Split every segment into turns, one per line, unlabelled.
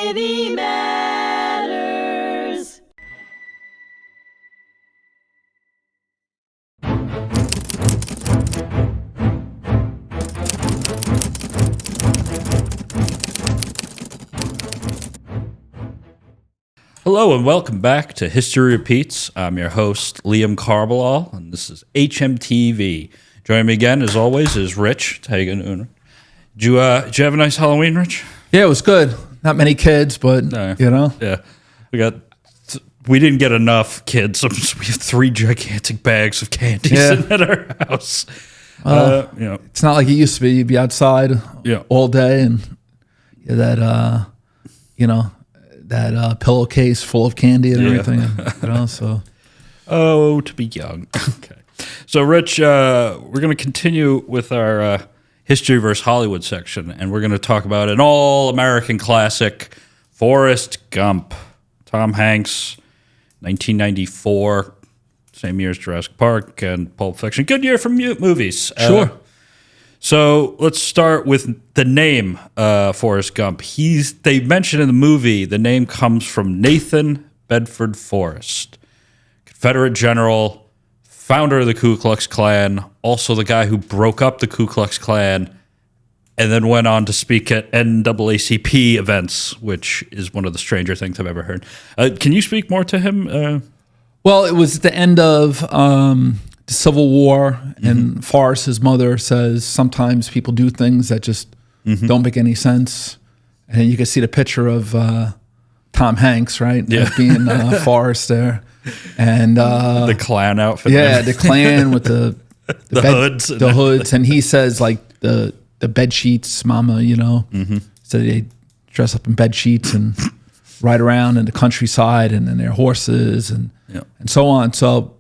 Society Matters.
Hello and welcome back to History Repeats. I'm your host, Liam Carballal, and this is hmTV. Joining me again, as always, is Rich. How you doing? Did you have a nice Halloween, Rich?
Yeah, it was good. Not many kids, but, you know.
Yeah. We didn't get enough kids. So we have 3 gigantic bags of candy sitting at our house.
It's not like it used to be. You'd be outside all day and that pillowcase full of candy and everything. So.
Oh, to be young. Okay. So, Rich, we're going to continue with our History versus Hollywood section, and we're going to talk about an all-American classic, Forrest Gump. Tom Hanks, 1994, same year as Jurassic Park and Pulp Fiction. Good year for movies.
Sure.
So let's start with the name Forrest Gump. They mention in the movie the name comes from Nathan Bedford Forrest, Confederate general, founder of the Ku Klux Klan, also the guy who broke up the Ku Klux Klan, and then went on to speak at NAACP events, which is one of the stranger things I've ever heard. Can you speak more to him?
Well, it was at the end of the Civil War, and Forrest, his mother, says sometimes people do things that just don't make any sense. And you can see the picture of Tom Hanks, right?
Yeah.
As being Forrest there. And
The Klan outfit.
yeah, the Klan with the
hoods.
The hoods. And he says, like, the bed sheets, mama, so they dress up in bed sheets and ride around in the countryside and then their horses and so on. So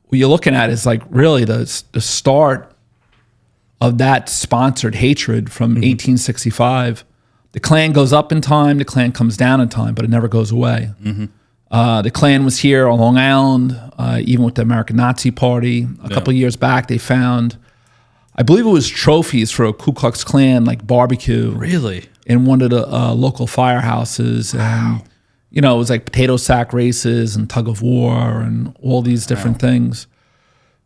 what you're looking at is like really the start of that sponsored hatred from 1865. The Klan goes up in time, the Klan comes down in time, but it never goes away. The Klan was here on Long Island, even with the American Nazi Party. A couple of years back, they found, I believe it was trophies for a Ku Klux Klan like barbecue.
Really?
In one of the local firehouses.
Wow.
And, it was like potato sack races and tug of war and all these different things.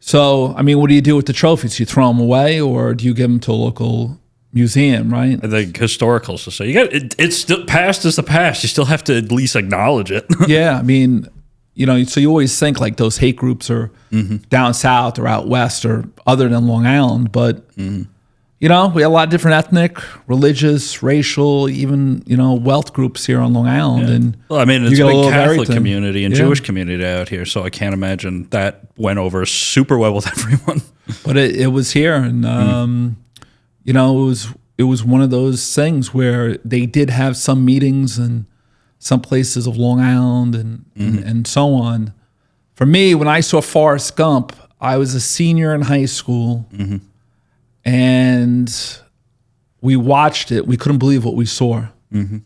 So, I mean, what do you do with the trophies? You throw them away or do you give them to a local museum, right?
I think historical society. It's still, past is the past. You still have to at least acknowledge it.
Yeah, I mean, so you always think like those hate groups are down south or out west or other than Long Island. But, we have a lot of different ethnic, religious, racial, even, wealth groups here on Long Island.
Yeah.
And
well, I mean, it's a big Catholic
everything.
community and Jewish community out here, so I can't imagine that went over super well with everyone.
But it was here, and it was one of those things where they did have some meetings in some places of Long Island and so on. For me, when I saw Forrest Gump, I was a senior in high school, and we watched it. We couldn't believe what we saw, and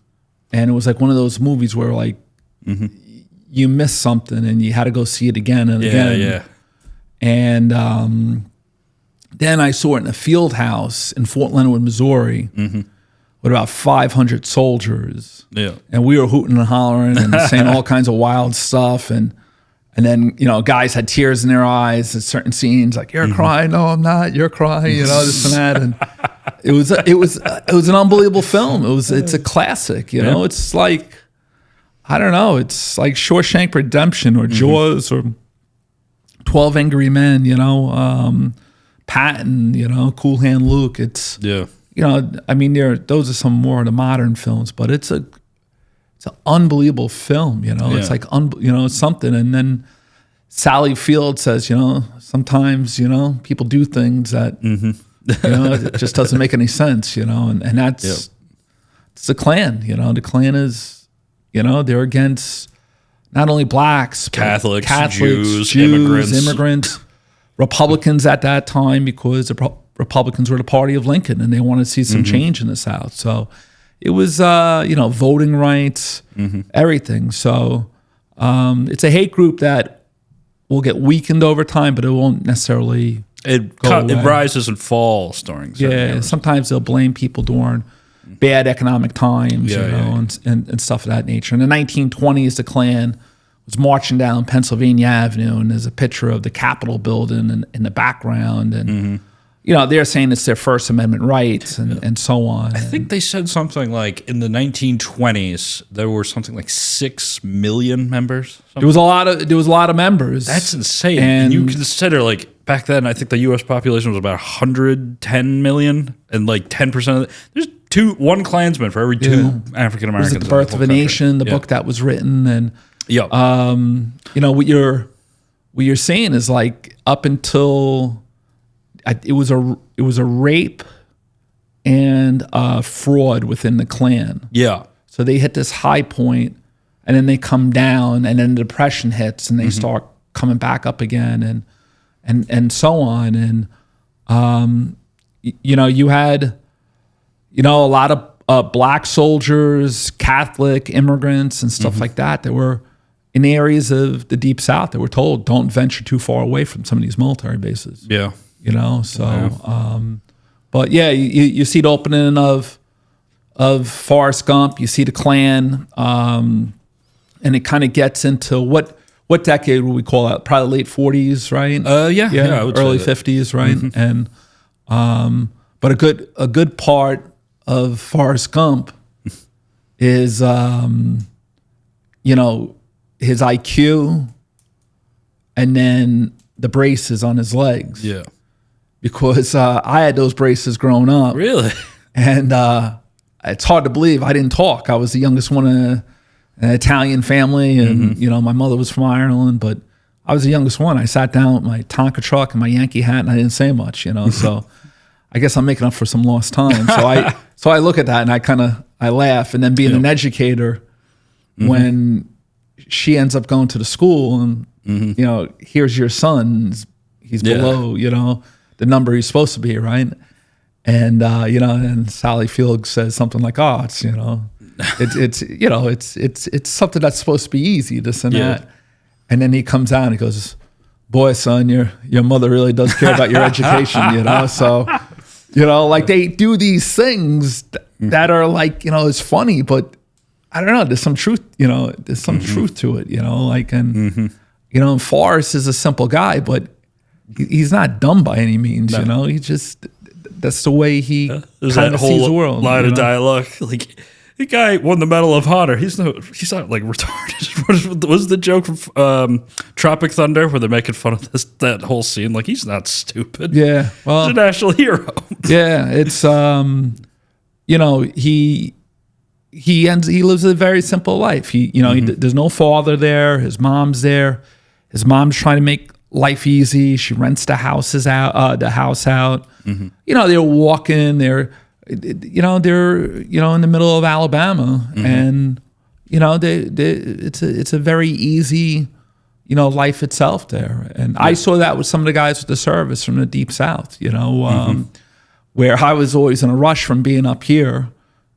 it was like one of those movies where like you missed something and you had to go see it again and again.
Yeah.
And then I saw it in a field house in Fort Leonard, Missouri, with about 500 soldiers.
Yeah.
And we were hooting and hollering and saying all kinds of wild stuff. And then, guys had tears in their eyes at certain scenes, like, you're crying. No, I'm not. You're crying, this and that. And it was an unbelievable film. It's a classic, It's like, I don't know. It's like Shawshank Redemption or Jaws or 12 Angry Men, Patton, Cool Hand Luke. It's I mean, those are some more of the modern films, but it's an unbelievable film. It's like it's something. And then Sally Field says, sometimes people do things that it just doesn't make any sense. And that's it's the Klan. The Klan is they're against not only blacks,
Catholics,
Jews, immigrants. Republicans at that time, because the Republicans were the party of Lincoln and they wanted to see some change in the South. So it was, voting rights, everything. So it's a hate group that will get weakened over time, but it won't necessarily
It rises and falls during certain years.
Sometimes they'll blame people during bad economic times, and stuff of that nature. In the 1920s, the Klan was marching down Pennsylvania Avenue, and there's a picture of the Capitol building in the background, and they're saying it's their First Amendment rights and so on.
I think they said something like in the 1920s there were something like 6 million members.
There was a lot of members.
That's insane. And you consider like back then, I think the U.S. population was about 110 million, and like 10% of it. There's one Klansman for every 2 African Americans.
It was The Birth of a Nation, the book that was written, and what you're saying is like up until it was a rape and fraud within the Klan.
Yeah. So
they hit this high point, and then they come down, and then the Depression hits, and they start coming back up again, and so on. And you had a lot of black soldiers, Catholic immigrants, and stuff like that were in areas of the Deep South that were told don't venture too far away from some of these military bases.
Yeah.
But yeah, you see the opening of Forrest Gump, you see the Klan, and it kind of gets into what decade would we call that? Probably late 40s, right?
I would
early
say that.
50s, right? And but a good part of Forrest Gump is his IQ, and then the braces on his legs.
Yeah.
Because I had those braces growing up.
Really?
And it's hard to believe I didn't talk. I was the youngest one in an Italian family, and my mother was from Ireland, but I was the youngest one. I sat down with my Tonka truck and my Yankee hat, and I didn't say much, So I guess I'm making up for some lost time. So I look at that and I laugh. And then being an educator, when she ends up going to the school and here's your son, he's below the number he's supposed to be, right? And and Sally Field says something like, "Oh, it's it's something that's supposed to be easy, this and that." And then he comes out and he goes, "Boy, son, your mother really does care about your education, So, like they do these things that are like, it's funny, but I don't know. There's some truth, there's some truth to it, and Forrest is a simple guy, but he's not dumb by any means, He just, that's the way he kind of sees the world.
Line of dialogue, like the guy won the Medal of Honor. He's not like retarded. What was the joke from Tropic Thunder where they're making fun of that whole scene? Like he's not stupid.
Yeah, well,
he's a national hero.
Yeah, it's he lives a very simple life. There's no father there. His mom's there. His mom's trying to make life easy. She rents the house out. They're walking. They're in the middle of Alabama, and it's a very easy life itself there. And I saw that with some of the guys with the service from the Deep South. Where I was always in a rush from being up here.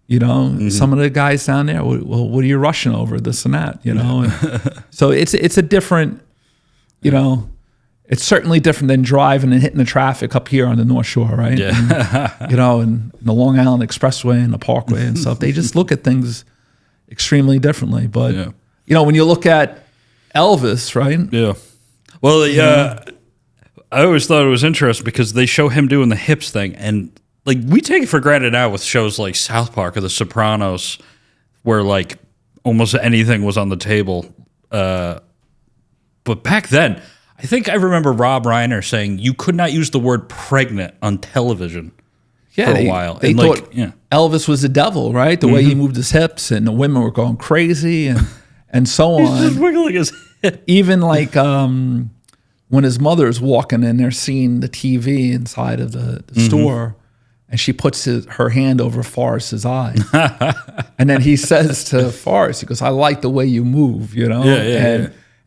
Some of the guys down there, well, what are you rushing over? This and that, And so it's a different, it's certainly different than driving and hitting the traffic up here on the North Shore, right?
Yeah.
And the Long Island Expressway and the Parkway and stuff. They just look at things extremely differently. But when you look at Elvis, right?
Yeah. Well, I always thought it was interesting because they show him doing the hips thing, and like we take it for granted now with shows like South Park or The Sopranos, where like almost anything was on the table. But back then, I think I remember Rob Reiner saying you could not use the word pregnant on television for a while.
They thought Elvis was the devil, right? The way he moved his hips, and the women were going crazy and so on.
He's just wiggling his hip.
Even like when his mother's walking and they're seeing the TV inside of the store, and she puts her hand over Forrest's eye. And then he says to Forrest, he goes, "I like the way you move,"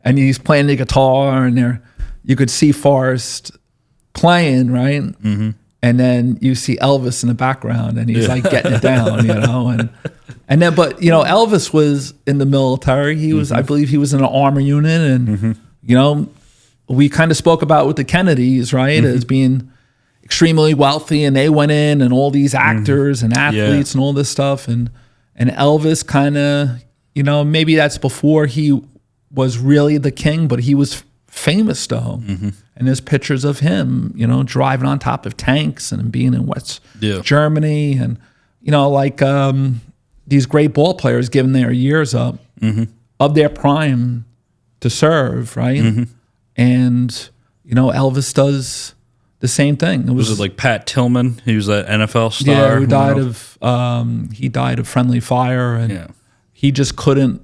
And he's playing the guitar, and you could see Forrest playing, right? And then you see Elvis in the background, and he's like getting it down, And then, but Elvis was in the military. He was, I believe, he was in an armor unit, and we kind of spoke about with the Kennedys, right, as being extremely wealthy, and they went in, and all these actors and athletes and all this stuff, and Elvis kind of, maybe that's before he was really the king, but he was famous though. And there's pictures of him, driving on top of tanks and being in West Germany, and these great ball players giving their years up of their prime to serve, right? And Elvis does the same thing.
Was it like Pat Tillman? He was that NFL star.
Yeah, who died of friendly fire, and he just couldn't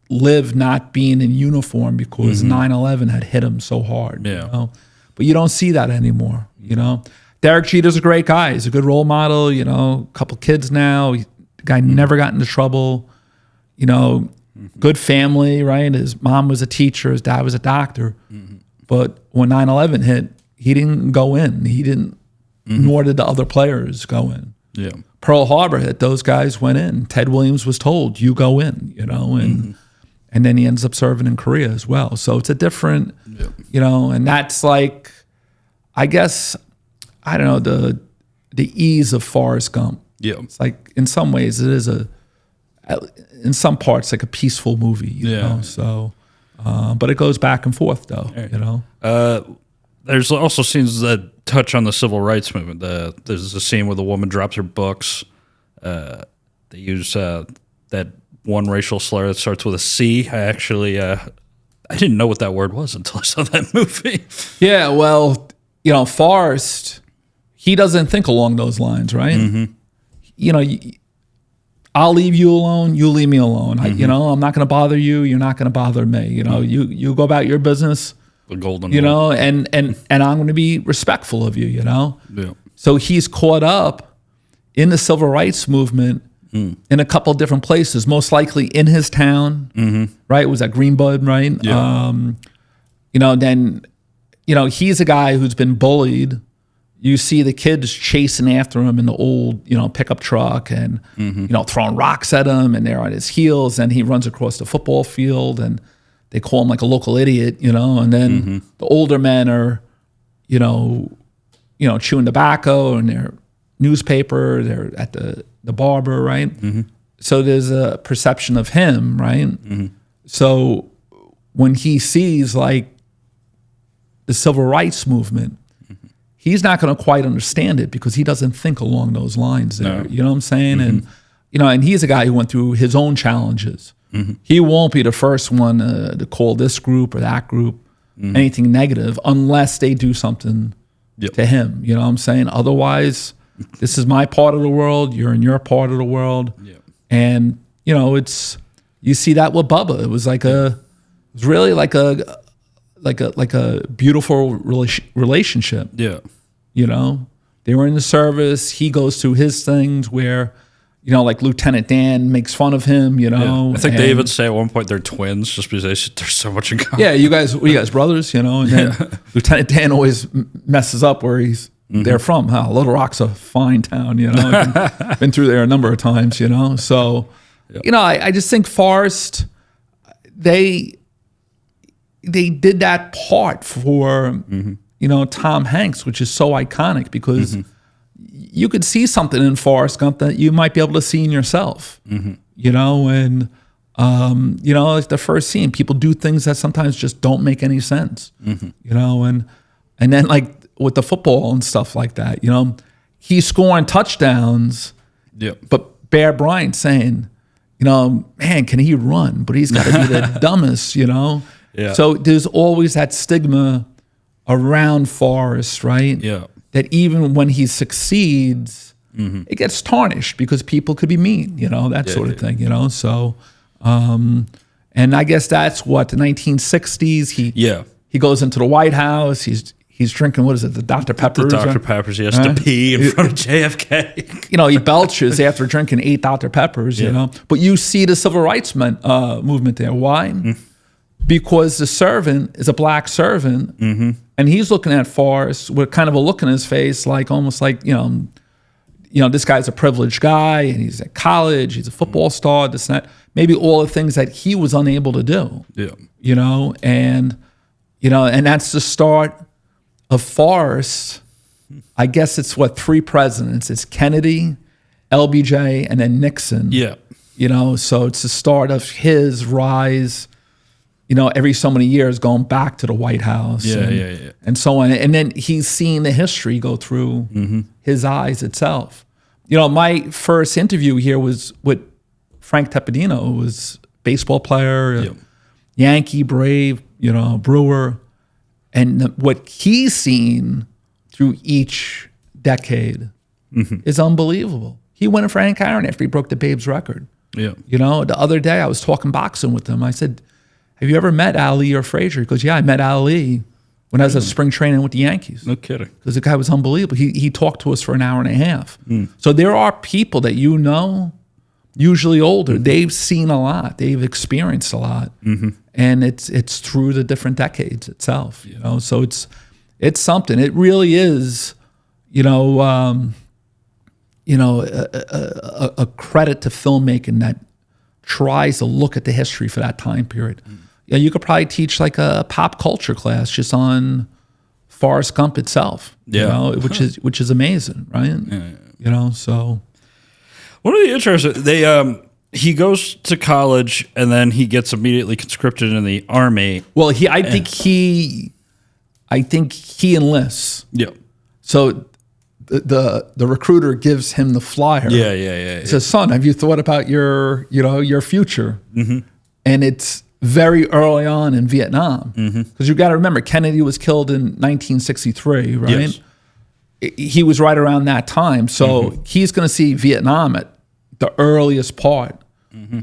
live not being in uniform because 9/11 had hit him so hard. But you don't see that anymore. Derek Jeter's a great guy. He's a good role model. A couple kids now. The guy never got into trouble. Good family, right? His mom was a teacher. His dad was a doctor. But when 9/11 hit, he didn't go in. He didn't, nor did the other players go in. Pearl Harbor hit, those guys went in. Ted Williams was told, you go in, and then he ends up serving in Korea as well. So it's a different, and that's like, I guess, I don't know, the ease of Forrest Gump. It's like, in some ways, it is in some parts, like a peaceful movie, you know? So, but it goes back and forth though,
There's also scenes that touch on the civil rights movement. There's a scene where the woman drops her books. They use that one racial slur that starts with a C. I actually, I didn't know what that word was until I saw that movie.
Yeah, well, Forrest, he doesn't think along those lines, right? I'll leave you alone, you leave me alone. I'm not going to bother you, you're not going to bother me. You go about your business.
The golden
rule. And I'm going to be respectful of you, So he's caught up in the civil rights movement in a couple different places, most likely in his town, right? It was at Greenbud, right? Then, he's a guy who's been bullied. You see the kids chasing after him in the old, pickup truck and, throwing rocks at him, and they're on his heels, and he runs across the football field, and they call him like a local idiot, and then the older men are, chewing tobacco in their newspaper, they're at the barber, right? So there's a perception of him, right? So when he sees like the civil rights movement, he's not going to quite understand it because he doesn't think along those lines there. No. You know what I'm saying? And, and he's a guy who went through his own challenges. He won't be the first one to call this group or that group anything negative unless they do something to him. You know what I'm saying? Otherwise, this is my part of the world. You're in your part of the world. And, you see that with Bubba. It was like it was really like a beautiful relationship. They were in the service. He goes through his things where, like Lieutenant Dan makes fun of him,
I think they even say at one point they're twins just because there's so much in common.
Yeah, you guys brothers, and then Lieutenant Dan always messes up where they're from. Little Rock's a fine town, been through there a number of times, So, I just think Forrest, they did that part for, Tom Hanks, which is so iconic because you could see something in Forrest Gump that you might be able to see in yourself, and, like the first scene, people do things that sometimes just don't make any sense, and then like with the football and stuff like that, he's scoring touchdowns, but Bear Bryant saying, man, can he run? But he's got to be the dumbest, So there's always that stigma around Forrest, right? That even when he succeeds, it gets tarnished because people could be mean, that sort of thing, So, and I guess that's what the 1960s. He goes into the White House. He's drinking, what is it, the Dr. Peppers?
The Dr. Peppers. He has to pee in front of JFK.
He belches after drinking 8 Dr. Peppers. But you see the civil rights movement there. Why? Because the servant is a black servant, and he's looking at Forrest with kind of a look in his face, like almost like, this guy's a privileged guy, and he's at college, he's a football star, this and that. Maybe all the things that he was unable to do. And that's the start of Forrest I guess it's what, 3 presidents. It's Kennedy, LBJ, and then Nixon.
Yeah.
You know, so it's the start of his rise, you know, every so many years going back to the White House. And so on. And then he's seen the history go through his eyes itself. You know, my first interview here was with Frank Tepedino, who was a baseball player, Yankee, Brave, you know, Brewer. And what he's seen through each decade is unbelievable. He went for Hank Aaron after he broke the Babe's record.
Yeah.
You know, the other day I was talking boxing with him. I said, have you ever met Ali or Frazier? He goes, yeah, I met Ali when I was at spring training with the Yankees.
No kidding.
Because the guy was unbelievable. He talked to us for an hour and a half. So there are people that you know, usually older, they've seen a lot. They've experienced a lot. And it's through the different decades itself. You know, so it's something. It really is, you know, a credit to filmmaking that tries to look at the history for that time period. Yeah, you could probably teach like a pop culture class just on Forrest Gump itself. You know, which is amazing, right? You know, so
one of the interesting he goes to college and then he gets immediately conscripted in the army.
Well, I think he enlists.
Yeah.
So the recruiter gives him the flyer.
Yeah.
He says, son, have you thought about your future? And it's very early on in Vietnam. Because you got to remember, Kennedy was killed in 1963, right?
Yes.
He was right around that time. So he's going to see Vietnam at the earliest part.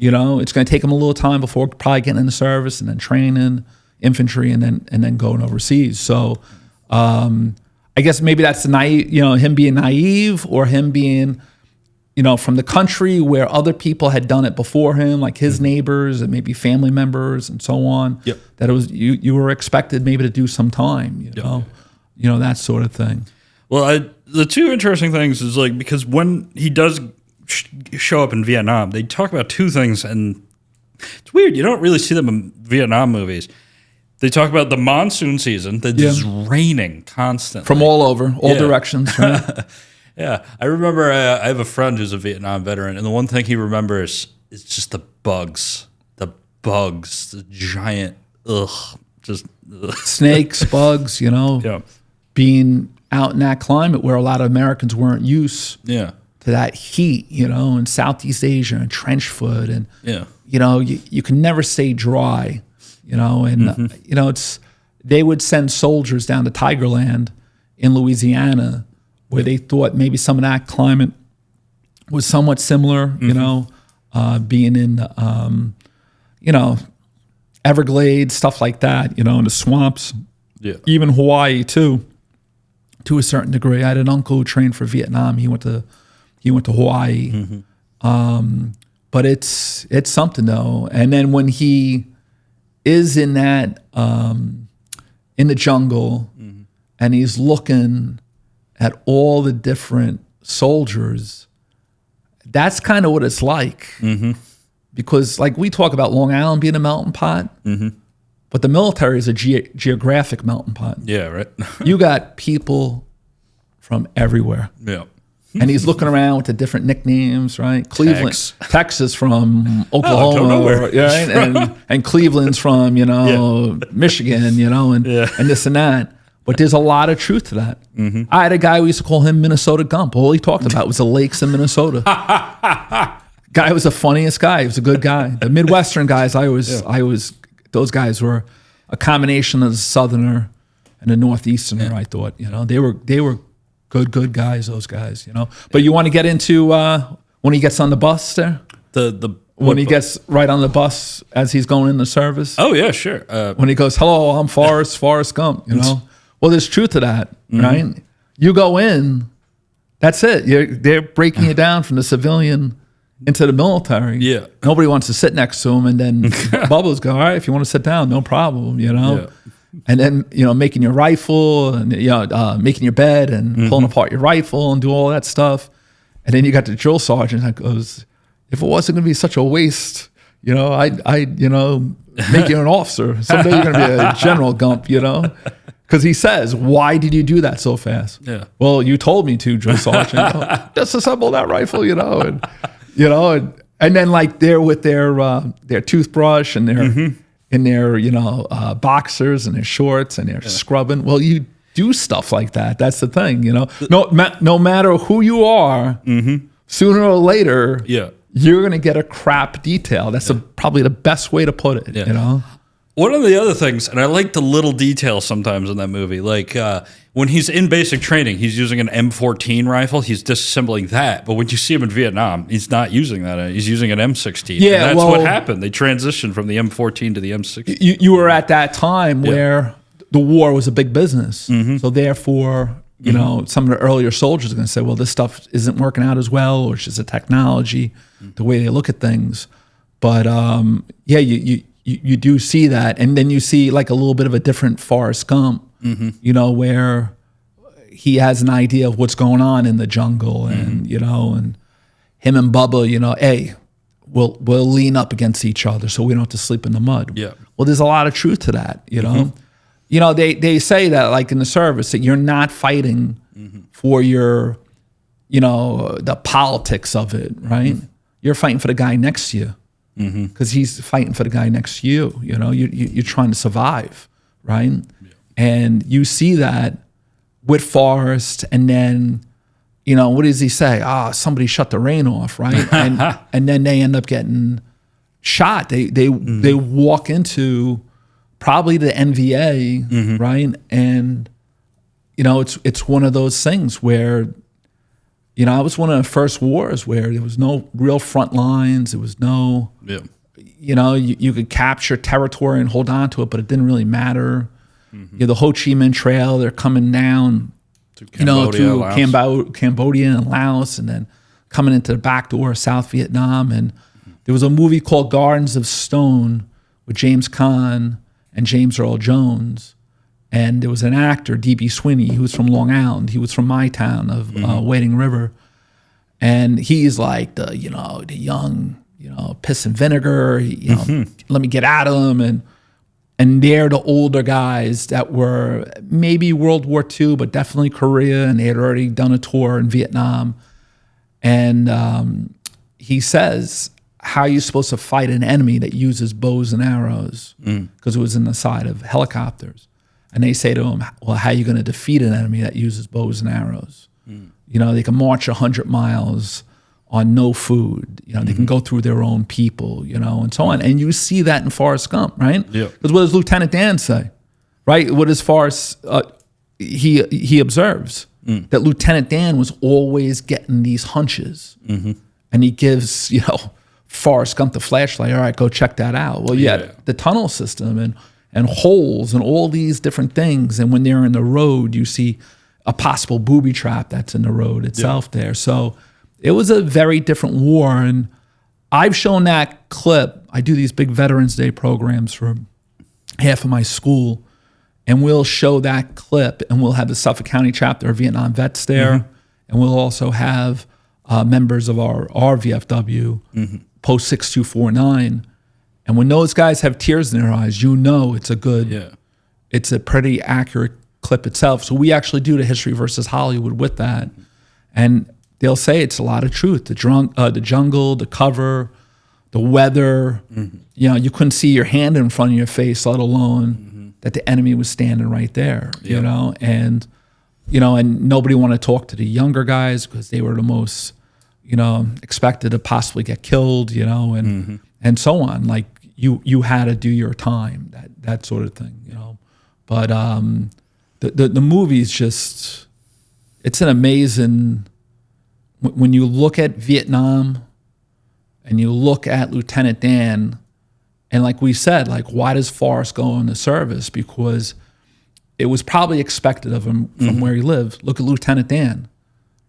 You know, it's going to take him a little time before probably getting in the service and then training infantry and then going overseas. So I guess maybe that's the naive, you know, him being naive or him being, you know, from the country where other people had done it before him, like his neighbors and maybe family members and so on. That it was you were expected maybe to do some time, you know, that sort of thing.
Well, the two interesting things is like, because when he does show up in Vietnam, they talk about two things, and it's weird. You don't really see them in Vietnam movies. They talk about the monsoon season that's just raining constantly.
From all over, all directions. Right?
Yeah. I remember I have a friend who's a Vietnam veteran, and the one thing he remembers is just the bugs. The giant,
snakes, bugs, you know, being out in that climate where a lot of Americans weren't used to that heat, you know, in Southeast Asia and trench foot. And, you know, you can never stay dry, you know, and, you know, they would send soldiers down to Tigerland in Louisiana where they thought maybe some of that climate was somewhat similar, you know, being in, you know, Everglades, stuff like that, you know, in the swamps, even Hawaii too, to a certain degree. I had an uncle who trained for Vietnam. He went to Hawaii. But it's something though. And then when he is in that, in the jungle and he's looking at all the different soldiers, that's kind of what it's like. Because like we talk about Long Island being a melting pot, but the military is a geographic melting pot.
Yeah, right.
You got people from everywhere.
Yeah.
And he's looking around with the different nicknames, right? Cleveland, Texas from Oklahoma, right? And Cleveland's from, you know, Michigan, you know, and this and that. But there's a lot of truth to that. I had a guy, we used to call him Minnesota Gump. All he talked about was the lakes in Minnesota. Guy was the funniest guy. He was a good guy. The Midwestern guys, I was, those guys were a combination of the Southerner and the Northeasterner, I thought. You know, they were good guys, those guys, you know. But you want to get into when he gets on the bus there? When he gets right on the bus as he's going into service?
Oh, yeah, sure.
When he goes, hello, I'm Forrest Gump, you know. Well, there's truth to that, right? You go in, that's it. They're breaking you down from the civilian into the military. Yeah. Nobody wants to sit next to him, and then Bubba's go, all right, if you want to sit down, no problem, you know. Yeah. And then, you know, making your rifle and, you know, making your bed and pulling apart your rifle and do all that stuff. And then you got the drill sergeant that goes, if it wasn't going to be such a waste, you know, I'd you know, make you an officer. Someday you're going to be a General Gump, you know. Because he says, why did you do that so fast?
Yeah.
Well, you told me to, Joe Sergeant. Disassemble that rifle, and then like they're with their toothbrush and their boxers and their shorts and they're scrubbing. Well, you do stuff like that. That's the thing, No matter who you are, sooner or later, you're going to get a crap detail. That's probably the best way to put it,
One of the other things, and I like the little details sometimes in that movie, like when he's in basic training, he's using an M14 rifle. He's disassembling that. But when you see him in Vietnam, he's not using that. He's using an M16.
Yeah,
and that's what happened. They transitioned from the M14 to the M16.
You were at that time where the war was a big business. So therefore, some of the earlier soldiers are going to say, well, this stuff isn't working out as well, or it's just a technology, the way they look at things. But you do see that, and then you see like a little bit of a different Forrest Gump, where he has an idea of what's going on in the jungle, and and him and Bubba, hey, we'll lean up against each other so we don't have to sleep in the mud.
Yeah.
Well, there's a lot of truth to that. They say that like in the service that you're not fighting for your, the politics of it, right? You're fighting for the guy next to you. Because he's fighting for the guy next to you. You're trying to survive, right? Yeah. And you see that with Forrest, and then, what does he say? Somebody shut the rain off, right? And then they end up getting shot. They walk into probably the NVA, right? And it's one of those things where. It was one of the first wars where there was no real front lines. There was no, you could capture territory and hold on to it, but it didn't really matter. The Ho Chi Minh Trail, they're coming down, to Cambodia and Laos, and then coming into the back door of South Vietnam. And there was a movie called Gardens of Stone with James Caan and James Earl Jones. And there was an actor, D.B. Sweeney, who was from Long Island. He was from my town of Wading River. And he's like the young, piss and vinegar, let me get at him. And they're the older guys that were maybe World War II, but definitely Korea. And they had already done a tour in Vietnam. And he says, how are you supposed to fight an enemy that uses bows and arrows? Because it was in the side of helicopters. And they say to him, well, how are you going to defeat an enemy that uses bows and arrows? They can march 100 miles on no food. They can go through their own people, and so on. And you see that in Forrest Gump, right? Yeah. Because what does Lieutenant Dan say, right? What does Forrest, he observes that Lieutenant Dan was always getting these hunches. And he gives, Forrest Gump the flashlight. All right, go check that out. Well, the tunnel system and holes and all these different things. And when they're in the road, you see a possible booby trap that's in the road itself there. So it was a very different war. And I've shown that clip. I do these big Veterans Day programs for half of my school. And we'll show that clip, and we'll have the Suffolk County chapter of Vietnam vets there. And we'll also have members of our VFW, Post 6249. And when those guys have tears in their eyes, it's a good, it's a pretty accurate clip itself. So we actually do the History versus Hollywood with that. And they'll say it's a lot of truth. The jungle, the cover, the weather. You couldn't see your hand in front of your face, let alone that the enemy was standing right there, and nobody wanted to talk to the younger guys because they were the most, expected to possibly get killed, and so on. Like, you had to do your time, that sort of thing, But the movie's just, it's an amazing, when you look at Vietnam and you look at Lieutenant Dan, and like we said, like, why does Forrest go into service? Because it was probably expected of him from where he lived. Look at Lieutenant Dan,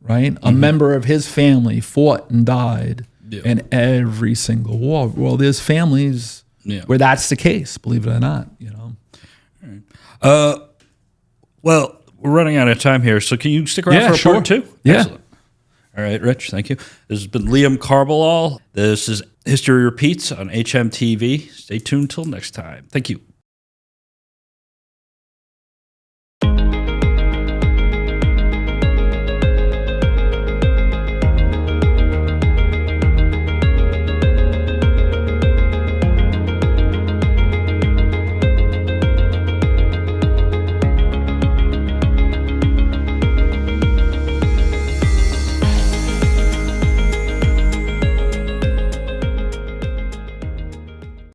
right? A member of his family fought and died in every single war. Well, there's families where that's the case, believe it or not,
Well, we're running out of time here, so can you stick around for a part two?
Yeah.
Excellent. All right, Rich, thank you. This has been Liam Carballal. This is History Repeats on hmTV. Stay tuned till next time. Thank you.